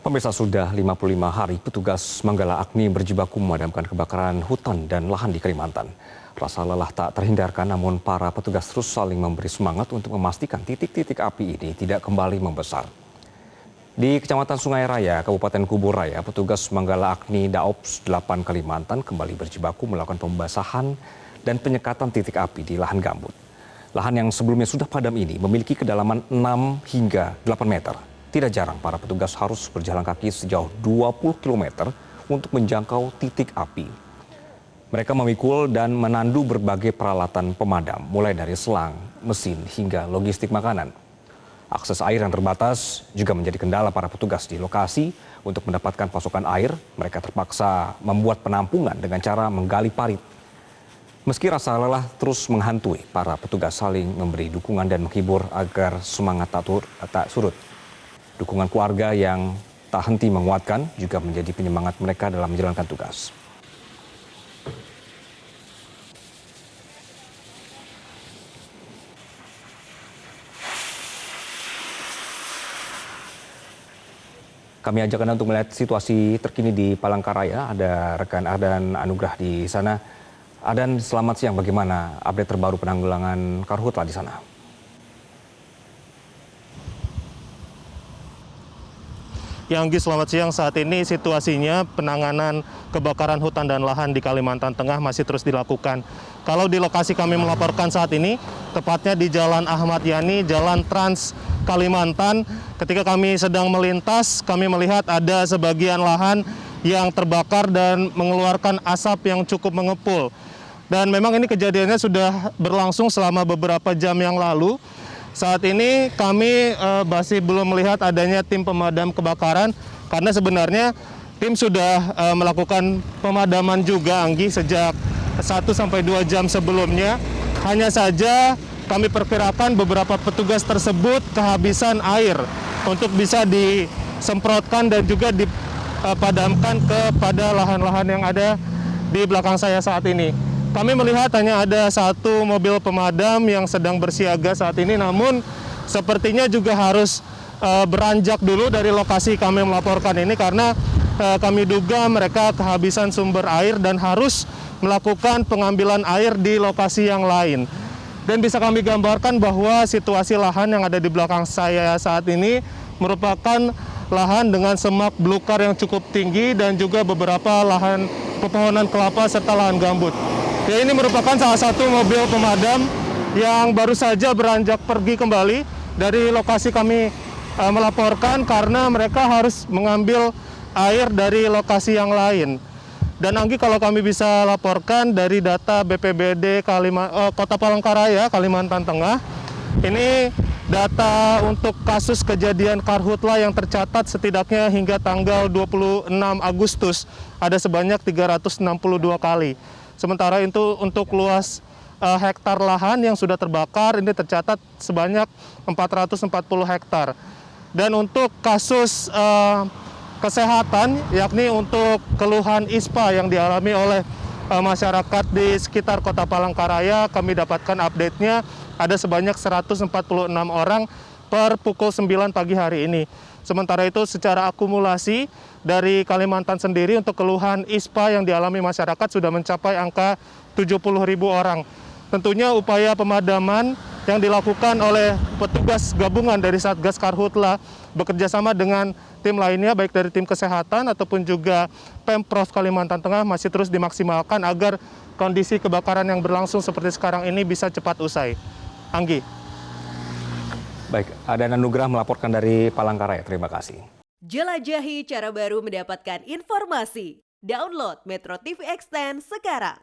Pemirsa, sudah 55 hari petugas Manggala Agni berjibaku memadamkan kebakaran hutan dan lahan di Kalimantan. Rasa lelah tak terhindarkan, namun para petugas terus saling memberi semangat untuk memastikan titik-titik api ini tidak kembali membesar. Di Kecamatan Sungai Raya, Kabupaten Kubu Raya, petugas Manggala Agni Daops 8 Kalimantan kembali berjibaku melakukan pembasahan dan penyekatan titik api di lahan gambut. Lahan yang sebelumnya sudah padam ini memiliki kedalaman 6 hingga 8 meter. Tidak jarang para petugas harus berjalan kaki sejauh 20 km untuk menjangkau titik api. Mereka memikul dan menandu berbagai peralatan pemadam, mulai dari selang, mesin, hingga logistik makanan. Akses air yang terbatas juga menjadi kendala para petugas di lokasi. Untuk mendapatkan pasokan air, mereka terpaksa membuat penampungan dengan cara menggali parit. Meski rasa lelah terus menghantui, para petugas saling memberi dukungan dan menghibur agar semangat tak surut. Dukungan keluarga yang tak henti menguatkan juga menjadi penyemangat mereka dalam menjalankan tugas. Kami ajak Anda untuk melihat situasi terkini di Palangkaraya. Ada rekan Ardan Anugrah di sana. Ardan, selamat siang. Bagaimana update terbaru penanggulangan karhutla di sana? Ya, Anggi, selamat siang. Saat ini situasinya penanganan kebakaran hutan dan lahan di Kalimantan Tengah masih terus dilakukan. Kalau di lokasi kami melaporkan saat ini, tepatnya di Jalan Ahmad Yani, Jalan Trans Kalimantan, ketika kami sedang melintas, kami melihat ada sebagian lahan yang terbakar dan mengeluarkan asap yang cukup mengepul. Dan memang ini kejadiannya sudah berlangsung selama beberapa jam yang lalu. Saat ini kami masih belum melihat adanya tim pemadam kebakaran karena sebenarnya tim sudah melakukan pemadaman juga, Anggi, sejak 1-2 jam sebelumnya. Hanya saja kami perkirakan beberapa petugas tersebut kehabisan air untuk bisa disemprotkan dan juga dipadamkan kepada lahan-lahan yang ada di belakang saya saat ini. Kami melihat hanya ada satu mobil pemadam yang sedang bersiaga saat ini, namun sepertinya juga harus beranjak dulu dari lokasi kami melaporkan ini karena kami duga mereka kehabisan sumber air dan harus melakukan pengambilan air di lokasi yang lain. Dan bisa kami gambarkan bahwa situasi lahan yang ada di belakang saya saat ini merupakan lahan dengan semak belukar yang cukup tinggi dan juga beberapa lahan pepohonan kelapa serta lahan gambut. Ya, ini merupakan salah satu mobil pemadam yang baru saja beranjak pergi kembali dari lokasi kami melaporkan karena mereka harus mengambil air dari lokasi yang lain. Dan Anggi, kalau kami bisa laporkan dari data BPBD Kota Palangkaraya, Kalimantan Tengah, ini data untuk kasus kejadian karhutla yang tercatat setidaknya hingga tanggal 26 Agustus ada sebanyak 362 kali. Sementara itu untuk luas hektar lahan yang sudah terbakar ini tercatat sebanyak 440 hektar. Dan untuk kasus kesehatan, yakni untuk keluhan ISPA yang dialami oleh masyarakat di sekitar Kota Palangkaraya, kami dapatkan update-nya ada sebanyak 146 orang per pukul 9 pagi hari ini. Sementara itu secara akumulasi dari Kalimantan sendiri untuk keluhan ISPA yang dialami masyarakat sudah mencapai angka 70.000 orang. Tentunya upaya pemadaman yang dilakukan oleh petugas gabungan dari Satgas Karhutla bekerjasama dengan tim lainnya baik dari tim kesehatan ataupun juga Pemprov Kalimantan Tengah masih terus dimaksimalkan agar kondisi kebakaran yang berlangsung seperti sekarang ini bisa cepat usai. Anggi. Baik, Ardan Anugrah melaporkan dari Palangkaraya. Terima kasih. Jelajahi cara baru mendapatkan informasi. Download Metro TV Extend sekarang.